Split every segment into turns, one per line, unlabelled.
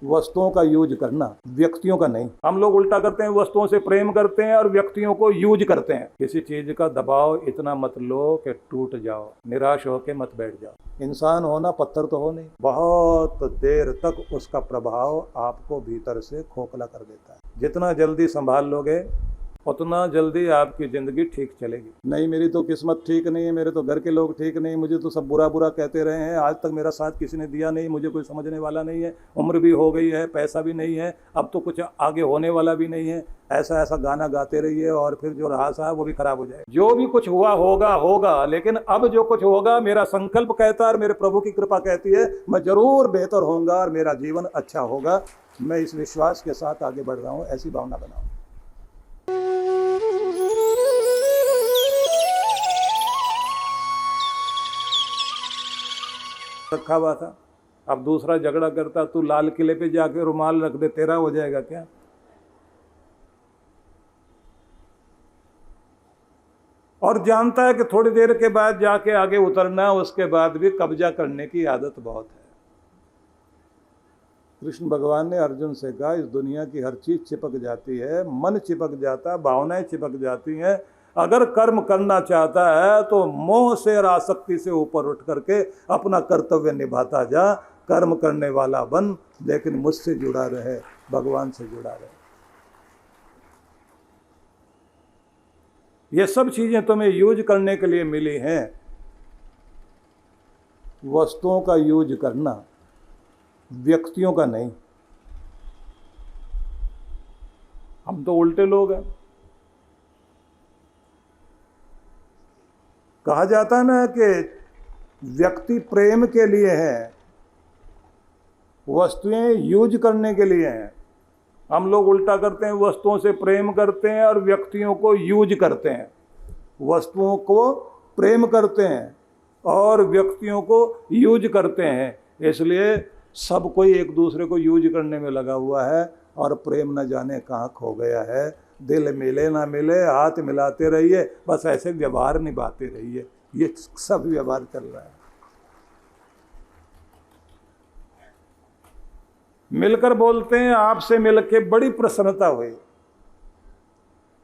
वस्तुओं का यूज करना, व्यक्तियों का नहीं। हम लोग उल्टा करते हैं, वस्तुओं से प्रेम करते हैं और व्यक्तियों को यूज करते हैं। किसी चीज का दबाव इतना मत लो कि टूट जाओ, निराश होके मत बैठ जाओ। इंसान होना पत्थर तो हो नहीं, बहुत देर तक उसका प्रभाव आपको भीतर से खोखला कर देता है। जितना जल्दी संभाल लोगे उतना जल्दी आपकी ज़िंदगी ठीक चलेगी। नहीं मेरी तो किस्मत ठीक नहीं है, मेरे तो घर के लोग ठीक नहीं, मुझे तो सब बुरा बुरा कहते रहे हैं, आज तक मेरा साथ किसी ने दिया नहीं, मुझे कोई समझने वाला नहीं है, उम्र भी हो गई है, पैसा भी नहीं है, अब तो कुछ आगे होने वाला भी नहीं है। ऐसा ऐसा गाना गाते रहिए और फिर जो रहा सा वो भी खराब हो जाए। जो भी कुछ हुआ होगा होगा, लेकिन अब जो कुछ होगा मेरा संकल्प कहता है और मेरे प्रभु की कृपा कहती है मैं जरूर बेहतर होऊंगा और मेरा जीवन अच्छा होगा। मैं इस विश्वास के साथ आगे बढ़ रहा हूँ, ऐसी भावना बनाऊँ। रखा हुआ था, अब दूसरा झगड़ा करता, तू लाल किले पे जाके रुमाल रख दे, तेरा हो जाएगा क्या? और जानता है कि थोड़ी देर के बाद जाके आगे उतरना, उसके बाद भी कब्जा करने की आदत बहुत है। कृष्ण भगवान ने अर्जुन से कहा इस दुनिया की हर चीज चिपक जाती है, मन चिपक जाता है, भावनाएं चिपक जाती हैं। अगर कर्म करना चाहता है तो मोह से और आसक्ति से ऊपर उठ करके अपना कर्तव्य निभाता जा। कर्म करने वाला बन, लेकिन मुझसे जुड़ा रहे, भगवान से जुड़ा रहे। ये सब चीजें तुम्हें यूज करने के लिए मिली हैं। वस्तुओं का यूज करना, व्यक्तियों का नहीं। हम तो उल्टे लोग हैं। कहा जाता है ना कि व्यक्ति प्रेम के लिए है, वस्तुएं यूज करने के लिए हैं। हम लोग उल्टा करते हैं, वस्तुओं से प्रेम करते हैं और व्यक्तियों को यूज करते हैं। वस्तुओं को प्रेम करते हैं और व्यक्तियों को यूज करते हैं। इसलिए सब कोई एक दूसरे को यूज करने में लगा हुआ है और प्रेम न जाने कहाँ खो गया है। दिल मिले ना मिले, हाथ मिलाते रहिए, बस ऐसे व्यवहार निभाते रहिए। ये सब व्यवहार चल रहा है। मिलकर बोलते हैं, आपसे मिलके बड़ी प्रसन्नता हुई।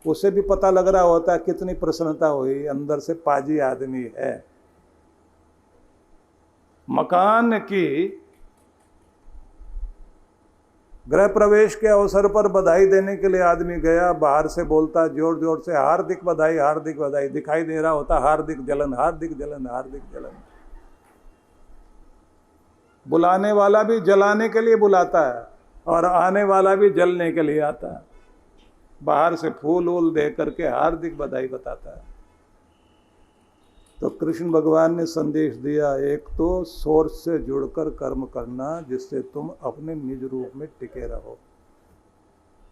उसे भी पता लग रहा होता है कितनी प्रसन्नता हुई, अंदर से पाजी आदमी है। मकान की गृह प्रवेश के अवसर पर बधाई देने के लिए आदमी गया, बाहर से बोलता जोर जोर से हार्दिक बधाई हार्दिक बधाई। दिखाई दे रहा होता हार्दिक जलन हार्दिक जलन हार्दिक जलन। बुलाने वाला भी जलाने के लिए बुलाता है और आने वाला भी जलने के लिए आता है। बाहर से फूल वूल दे करके हार्दिक बधाई बताता है। तो कृष्ण भगवान ने संदेश दिया, एक तो सोर्स से जुड़कर कर्म करना जिससे तुम अपने निज रूप में टिके रहो,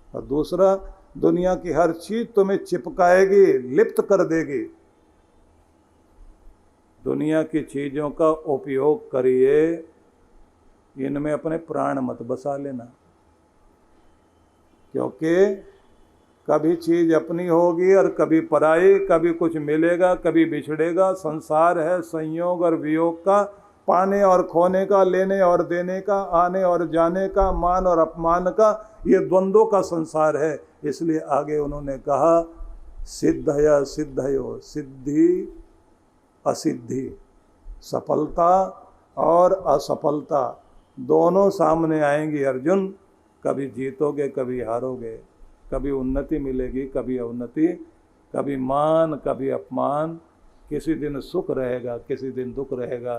और दूसरा दुनिया की हर चीज तुम्हें चिपकाएगी, लिप्त कर देगी। दुनिया की चीजों का उपयोग करिए, इनमें अपने प्राण मत बसा लेना, क्योंकि कभी चीज अपनी होगी और कभी पराई, कभी कुछ मिलेगा कभी बिछड़ेगा। संसार है संयोग और वियोग का, पाने और खोने का, लेने और देने का, आने और जाने का, मान और अपमान का, ये द्वंद्वों का संसार है। इसलिए आगे उन्होंने कहा सिद्धय सिद्धयो, सिद्धि असिद्धि, सफलता और असफलता दोनों सामने आएंगी अर्जुन। कभी जीतोगे कभी हारोगे, कभी उन्नति मिलेगी कभी अवनति, कभी मान कभी अपमान। किसी दिन सुख रहेगा किसी दिन दुख रहेगा,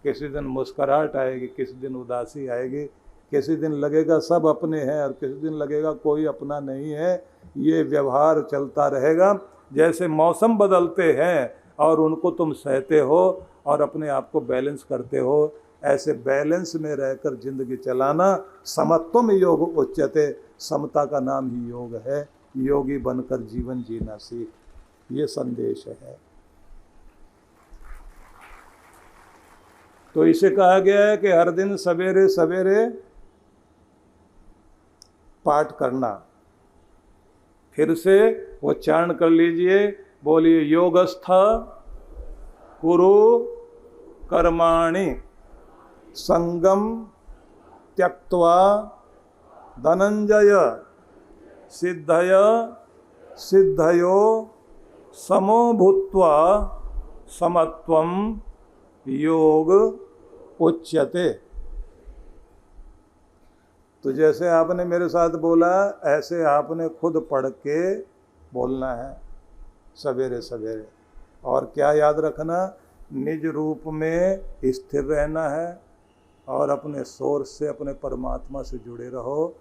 किसी दिन मुस्कुराहट आएगी किसी दिन उदासी आएगी, किसी दिन लगेगा सब अपने हैं और किसी दिन लगेगा कोई अपना नहीं है। ये व्यवहार चलता रहेगा। जैसे मौसम बदलते हैं और उनको तुम सहते हो और अपने आप को बैलेंस करते हो, ऐसे बैलेंस में रहकर जिंदगी चलाना। समत्वम योग उच्यते, समता का नाम ही योग है। योगी बनकर जीवन जीना सीख, ये संदेश है। तो इसे कहा गया है कि हर दिन सवेरे सवेरे पाठ करना। फिर से उच्चारण कर लीजिए, बोलिए योगस्थ कुरु कर्माणि संगम त्यक्त्वा धनंजय सिद्धय सिद्धयो समो भूत्वा समत्वम योग उच्यते। तो जैसे आपने मेरे साथ बोला ऐसे आपने खुद पढ़ के बोलना है सवेरे सवेरे। और क्या याद रखना, निज रूप में स्थिर रहना है और अपने सोर्स से अपने परमात्मा से जुड़े रहो,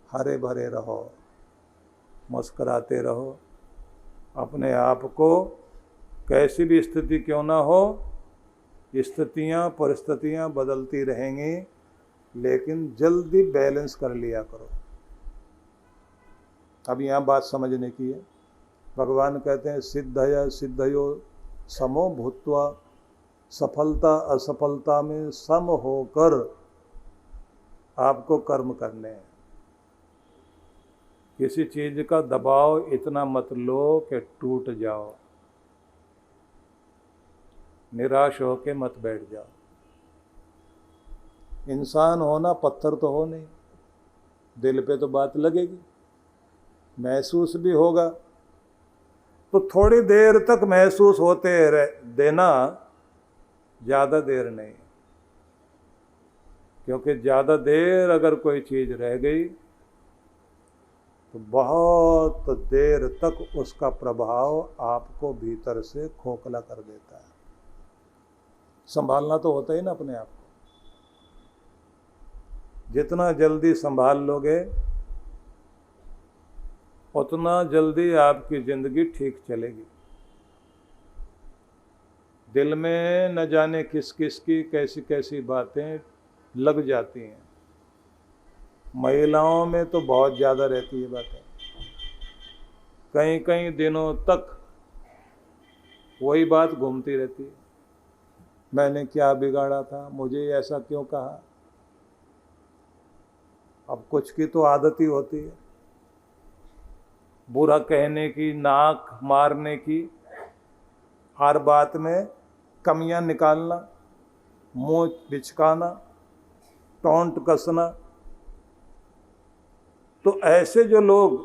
हरे भरे रहो, मुस्कुराते रहो। अपने आप को कैसी भी स्थिति क्यों ना हो, स्थितियाँ परिस्थितियाँ बदलती रहेंगी, लेकिन जल्दी बैलेंस कर लिया करो। अब यहाँ बात समझने की है। भगवान कहते हैं सिद्धय सिद्धयो समो भूत्वा, सफलता असफलता में सम होकर आपको कर्म करने हैं। किसी चीज का दबाव इतना मत लो कि टूट जाओ, निराश होके मत बैठ जाओ। इंसान होना पत्थर तो हो नहीं, दिल पे तो बात लगेगी, महसूस भी होगा। तो थोड़ी देर तक महसूस होते देना, ज़्यादा देर नहीं, क्योंकि ज़्यादा देर अगर कोई चीज़ रह गई तो बहुत देर तक उसका प्रभाव आपको भीतर से खोखला कर देता है। संभालना तो होता ही ना अपने आप को। जितना जल्दी संभाल लोगे उतना जल्दी आपकी ज़िंदगी ठीक चलेगी। दिल में न जाने किस किस की कैसी कैसी बातें लग जाती हैं। महिलाओं में तो बहुत ज़्यादा रहती है बातें, कई कई दिनों तक वही बात घूमती रहती है। मैंने क्या बिगाड़ा था, मुझे ऐसा क्यों कहा। अब कुछ की तो आदत ही होती है बुरा कहने की, नाक मारने की, हर बात में कमियां निकालना, मुंह बिचकाना, टोंट कसना। तो ऐसे जो लोग,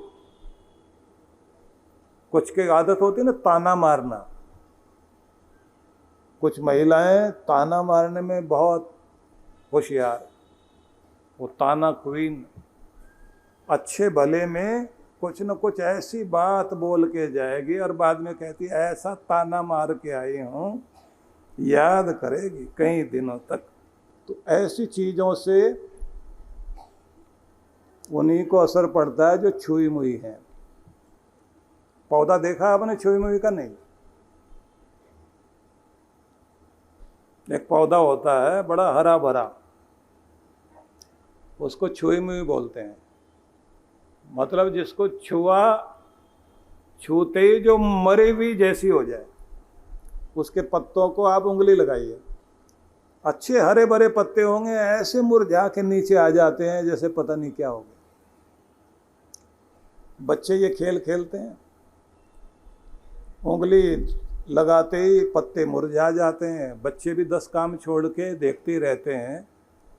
कुछ की आदत होती है ना ताना मारना। कुछ महिलाएं ताना मारने में बहुत होशियार, वो ताना क्वीन। अच्छे भले में कुछ न कुछ ऐसी बात बोल के जाएगी और बाद में कहती ऐसा ताना मार के आई हूँ, याद करेगी कई दिनों तक। तो ऐसी चीज़ों से उन्हीं को असर पड़ता है जो छुई मुई है। पौधा देखा आपने छुई मुई का? नहीं। एक पौधा होता है बड़ा हरा भरा, उसको छुई मुई बोलते हैं। मतलब जिसको छूते ही जो मरी हुई जैसी हो जाए, उसके पत्तों को आप उंगली लगाइए, अच्छे हरे भरे पत्ते होंगे, ऐसे मुरझा के नीचे आ जाते हैं जैसे पता नहीं क्या हो गया। बच्चे ये खेल खेलते हैं, उंगली लगाते ही पत्ते मुरझा जाते हैं। बच्चे भी 10 काम छोड़ के देखते ही रहते हैं,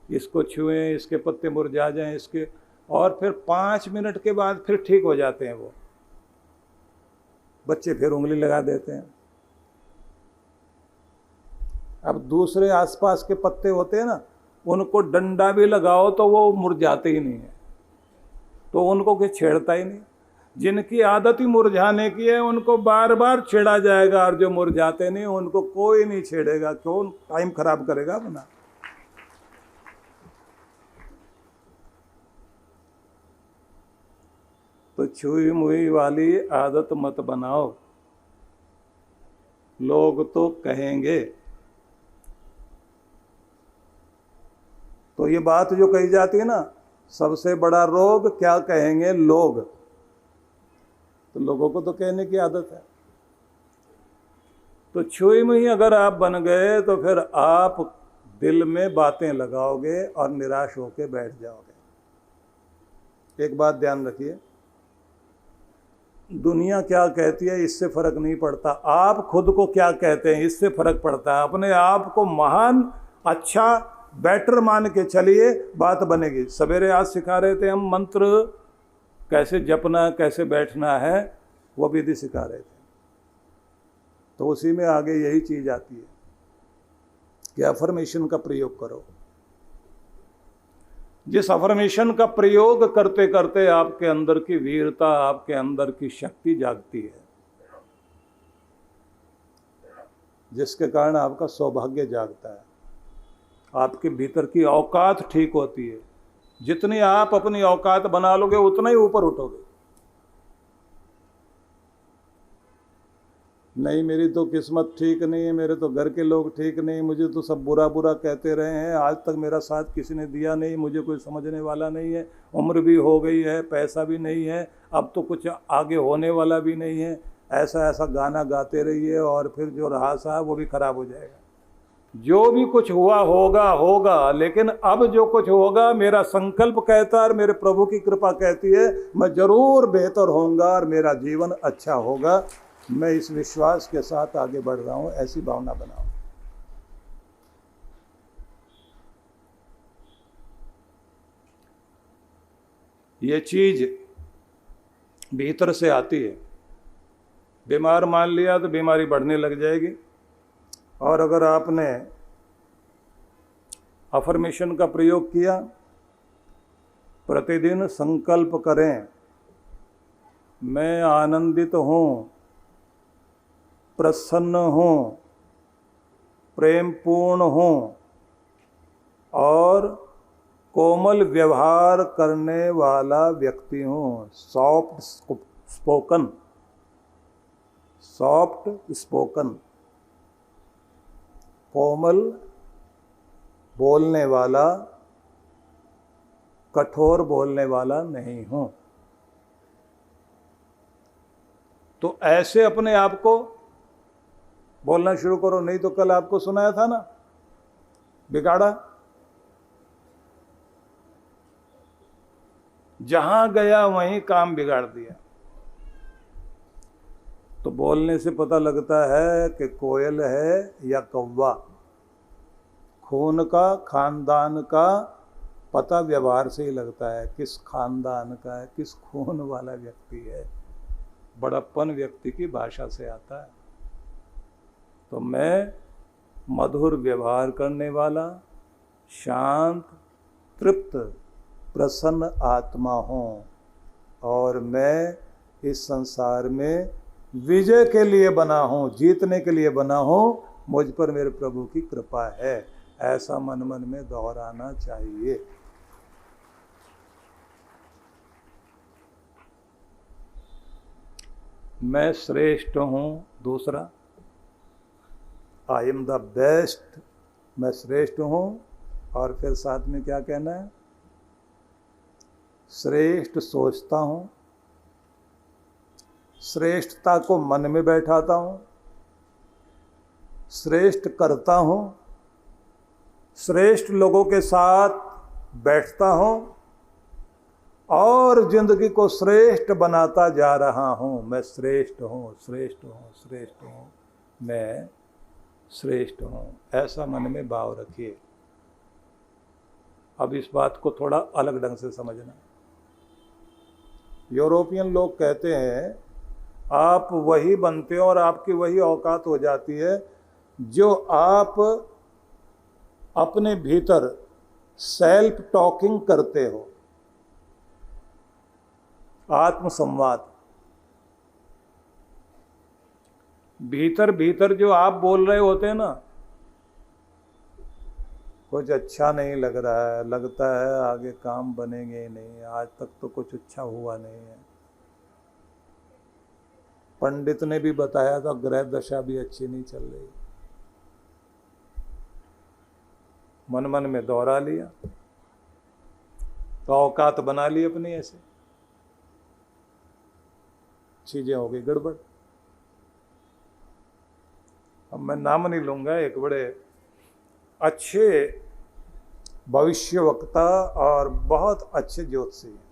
इसको छुएं, इसके पत्ते मुरझा जाएं, इसके, और फिर 5 मिनट के बाद फिर ठीक हो जाते हैं वो बच्चे, फिर उंगली लगा देते हैं। अब दूसरे आसपास के पत्ते होते हैं ना, उनको डंडा भी लगाओ तो वो मुरझाते ही नहीं है, तो उनको कोई छेड़ता ही नहीं। जिनकी आदत ही मुरझाने की है उनको बार बार छेड़ा जाएगा, और जो मुरझाते नहीं उनको कोई नहीं छेड़ेगा। क्यों टाइम खराब करेगा अपना। तो छुई मुई वाली आदत मत बनाओ, लोग तो कहेंगे। तो ये बात जो कही जाती है ना, सबसे बड़ा रोग क्या कहेंगे लोग, तो लोगों को तो कहने की आदत है। तो छुई मुई अगर आप बन गए तो फिर आप दिल में बातें लगाओगे और निराश होकर बैठ जाओगे। एक बात ध्यान रखिए, दुनिया क्या कहती है इससे फर्क नहीं पड़ता, आप खुद को क्या कहते हैं इससे फर्क पड़ता है। अपने आप को महान, अच्छा, बेटर मान के चलिए, बात बनेगी। सवेरे आज सिखा रहे थे हम मंत्र कैसे जपना, कैसे बैठना है, वो विधि सिखा रहे थे। तो उसी में आगे यही चीज आती है कि अफर्मेशन का प्रयोग करो। जिस अफर्मेशन का प्रयोग करते करते आपके अंदर की वीरता, आपके अंदर की शक्ति जागती है, जिसके कारण आपका सौभाग्य जागता है, आपके भीतर की औकात ठीक होती है। जितनी आप अपनी औकात बना लोगे उतना ही ऊपर उठोगे। नहीं मेरी तो किस्मत ठीक नहीं है, मेरे तो घर के लोग ठीक नहीं, मुझे तो सब बुरा बुरा कहते रहे हैं, आज तक मेरा साथ किसी ने दिया नहीं, मुझे कोई समझने वाला नहीं है, उम्र भी हो गई है, पैसा भी नहीं है, अब तो कुछ आगे होने वाला भी नहीं है, ऐसा ऐसा गाना गाते रहिए और फिर जो रहा सा वो भी खराब हो जाएगा। जो भी कुछ हुआ होगा होगा, लेकिन अब जो कुछ होगा मेरा संकल्प कहता है और मेरे प्रभु की कृपा कहती है मैं जरूर बेहतर होऊंगा और मेरा जीवन अच्छा होगा। मैं इस विश्वास के साथ आगे बढ़ रहा हूं, ऐसी भावना बनाओ। ये चीज भीतर से आती है। बीमार मान लिया तो बीमारी बढ़ने लग जाएगी। और अगर आपने अफर्मेशन का प्रयोग किया, प्रतिदिन संकल्प करें मैं आनंदित हूँ, प्रसन्न हूँ, प्रेमपूर्ण हूँ और कोमल व्यवहार करने वाला व्यक्ति हूँ। सॉफ्ट स्पोकन, कोमल बोलने वाला, कठोर बोलने वाला नहीं हूँ। तो ऐसे अपने आप को बोलना शुरू करो। नहीं तो कल आपको सुनाया था ना, बिगाड़ा, जहां गया वहीं काम बिगाड़ दिया। तो बोलने से पता लगता है कि कोयल है या कौवा। खून का, खानदान का पता व्यवहार से ही लगता है, किस खानदान का है, किस खून वाला व्यक्ति है। बड़प्पन व्यक्ति की भाषा से आता है। तो मैं मधुर व्यवहार करने वाला, शांत, तृप्त, प्रसन्न आत्मा हूँ और मैं इस संसार में विजय के लिए बना हूँ, जीतने के लिए बना हूँ। मुझ पर मेरे प्रभु की कृपा है, ऐसा मन मन में दोहराना चाहिए। मैं श्रेष्ठ हूँ, दूसरा आई एम द बेस्ट, मैं श्रेष्ठ हूँ। और फिर साथ में क्या कहना है, श्रेष्ठ सोचता हूँ, श्रेष्ठता को मन में बैठाता हूँ, श्रेष्ठ करता हूँ, श्रेष्ठ लोगों के साथ बैठता हूँ और जिंदगी को श्रेष्ठ बनाता जा रहा हूँ। मैं श्रेष्ठ हूँ, श्रेष्ठ हूँ, श्रेष्ठ हूँ, मैं श्रेष्ठ हूँ, ऐसा मन में भाव रखिए। अब इस बात को थोड़ा अलग ढंग से समझना। यूरोपियन लोग कहते हैं आप वही बनते हो और आपकी वही औकात हो जाती है जो आप अपने भीतर सेल्फ टॉकिंग करते हो, आत्मसंवाद। भीतर भीतर जो आप बोल रहे होते हैं ना, कुछ अच्छा नहीं लग रहा है, लगता है आगे काम बनेंगे ही नहीं, आज तक तो कुछ अच्छा हुआ नहीं है, पंडित ने भी बताया था ग्रह दशा भी अच्छी नहीं चल रही, मन मन में दोहरा लिया तो औकात बना ली अपनी, ऐसे चीजें हो गई गड़बड़। अब मैं नाम नहीं लूंगा, एक बड़े अच्छे भविष्यवक्ता और बहुत अच्छे ज्योतिषी हैं।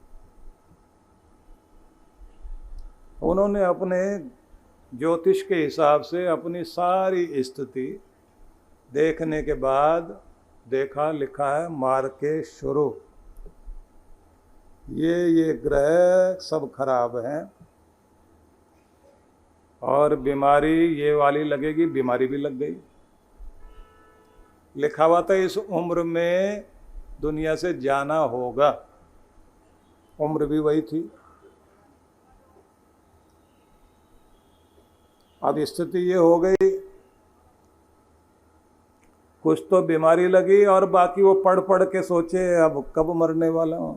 उन्होंने अपने ज्योतिष के हिसाब से अपनी सारी स्थिति देखने के बाद देखा लिखा है मार के शुरू। ये ग्रह सब खराब हैं और बीमारी ये वाली लगेगी, बीमारी भी लग गई। लिखा हुआ था इस उम्र में दुनिया से जाना होगा, उम्र भी वही थी। अब स्थिति ये हो गई, कुछ तो बीमारी लगी और बाकी वो पढ़ पढ़ के सोचे अब कब मरने वाला हूं।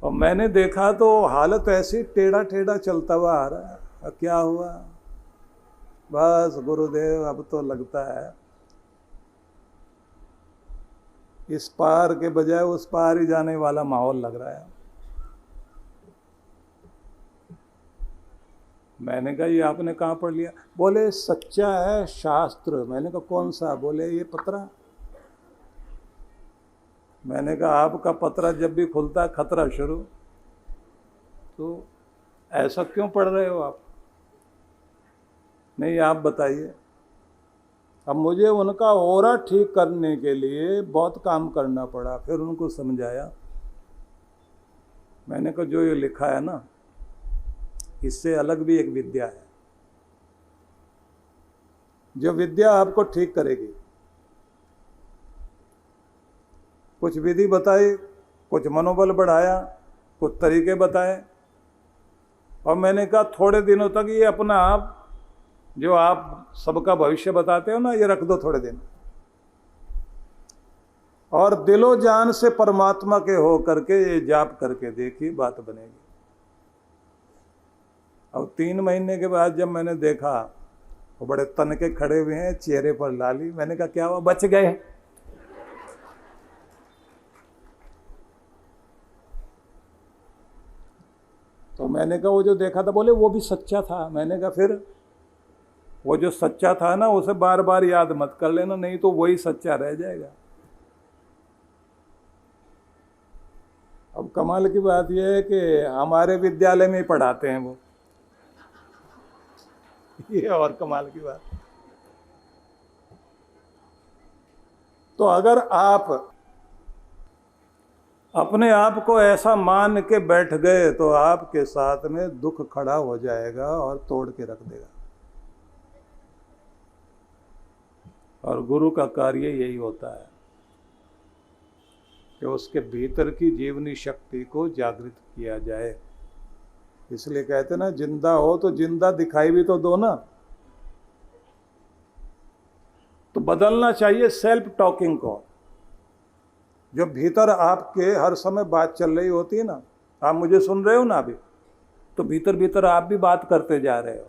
और मैंने देखा तो हालत ऐसी टेढ़ा टेढ़ा चलता हुआ आ रहा है। क्या हुआ? बस गुरुदेव अब तो लगता है इस पार के बजाय उस पार ही जाने वाला माहौल लग रहा है। मैंने कहा ये आपने कहाँ पढ़ लिया? बोले सच्चा है शास्त्र। मैंने कहा कौन सा? बोले ये पत्रा। मैंने कहा आपका पत्रा जब भी खुलता है खतरा शुरू। तो ऐसा क्यों पढ़ रहे हो आप? नहीं आप बताइए। अब मुझे उनका ओरा ठीक करने के लिए बहुत काम करना पड़ा, फिर उनको समझाया। मैंने कहा जो ये लिखा है ना, इससे अलग भी एक विद्या है, जो विद्या आपको ठीक करेगी। कुछ विधि बताई, कुछ मनोबल बढ़ाया, कुछ तरीके बताए। और मैंने कहा थोड़े दिनों तक ये अपना आप जो आप सबका भविष्य बताते हो ना, ये रख दो थोड़े दिन, और दिलो जान से परमात्मा के हो करके ये जाप करके देखिए, बात बनेगी। अब 3 महीने के बाद जब मैंने देखा वो बड़े तन के खड़े हुए हैं, चेहरे पर लाली। मैंने कहा क्या हुआ? बच गए। तो मैंने कहा वो जो देखा था, बोले वो भी सच्चा था। मैंने कहा फिर वो जो सच्चा था ना, उसे बार बार याद मत कर लेना, नहीं तो वही सच्चा रह जाएगा। अब कमाल की बात यह है कि हमारे विद्यालय में ही पढ़ाते हैं वो। ये और कमाल की बात। तो अगर आप अपने आप को ऐसा मान के बैठ गए तो आपके साथ में दुख खड़ा हो जाएगा और तोड़ के रख देगा। और गुरु का कार्य यही होता है कि उसके भीतर की जीवनी शक्ति को जागृत किया जाए। इसलिए कहते ना, जिंदा हो तो जिंदा दिखाई भी तो दो ना। तो बदलना चाहिए सेल्फ टॉकिंग को। जो भीतर आपके हर समय बात चल रही होती है ना, आप मुझे सुन रहे हो ना अभी, तो भीतर भीतर आप भी बात करते जा रहे हो।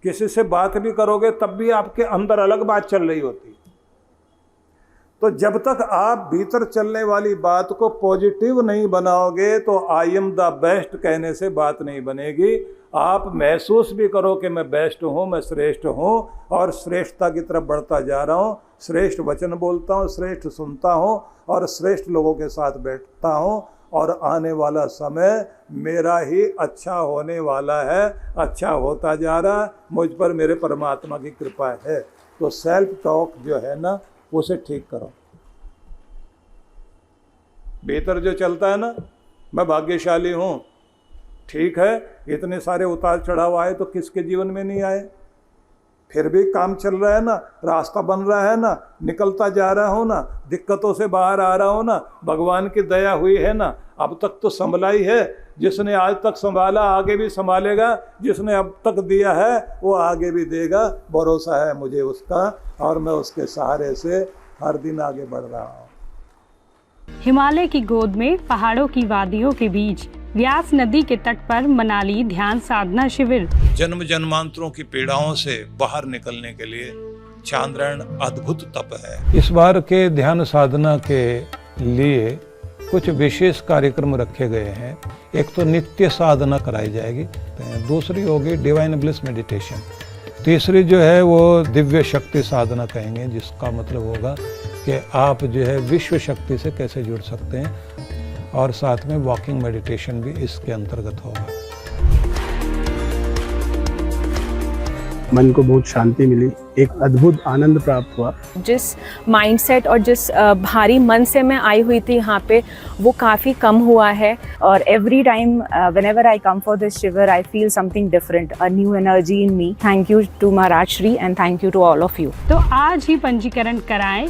किसी से बात भी करोगे तब भी आपके अंदर अलग बात चल रही होती है। तो जब तक आप भीतर चलने वाली बात को पॉजिटिव नहीं बनाओगे तो आई एम द बेस्ट कहने से बात नहीं बनेगी। आप महसूस भी करो कि मैं बेस्ट हूँ, मैं श्रेष्ठ हूँ और श्रेष्ठता की तरफ बढ़ता जा रहा हूँ। श्रेष्ठ वचन बोलता हूँ, श्रेष्ठ सुनता हूँ और श्रेष्ठ लोगों के साथ बैठता हूँ। और आने वाला समय मेरा ही अच्छा होने वाला है, अच्छा होता जा रहा। मुझ पर मेरे परमात्मा की कृपा है। तो सेल्फ टॉक जो है ना, उसे ठीक करो। भीतर जो चलता है ना, मैं भाग्यशाली हूँ, ठीक है, इतने सारे उतार चढ़ाव आए तो किसके जीवन में नहीं आए? फिर भी काम चल रहा है ना, रास्ता बन रहा है ना, निकलता जा रहा हो ना, दिक्कतों से बाहर आ रहा हो ना, भगवान की दया हुई है ना। अब तक तो संभला ही है। जिसने आज तक संभाला आगे भी संभालेगा, जिसने अब तक दिया है वो आगे भी देगा। भरोसा है मुझे उसका और मैं उसके सहारे से हर दिन आगे बढ़ रहा हूँ।
हिमालय की गोद में पहाड़ों की वादियों के बीच व्यास नदी के तट पर मनाली ध्यान साधना शिविर।
जन्म जन्मांतरों की पीड़ाओं से बाहर निकलने के लिए चांद्रायण अद्भुत तप है। इस बार के ध्यान साधना के लिए कुछ विशेष कार्यक्रम रखे गए हैं। एक तो नित्य साधना कराई जाएगी, दूसरी होगी डिवाइन ब्लिस मेडिटेशन, तीसरी जो है वो दिव्य शक्ति साधना कहेंगे, जिसका मतलब होगा कि आप जो है विश्व शक्ति से कैसे जुड़ सकते हैं, और साथ में वॉकिंग मेडिटेशन भी इसके अंतर्गत होगा।
मन को बहुत शांति मिली, एक अद्भुत आनंद प्राप्त हुआ।
जिस माइंडसेट और जिस भारी मन से मैं आई हुई थी यहाँ पे, वो काफ़ी कम हुआ है। और every time whenever I come for this शिविर I feel something different, a new energy in me. Thank you to Maharaj Shri and thank you to all of you.
तो आज ही पंजीकरण कराएं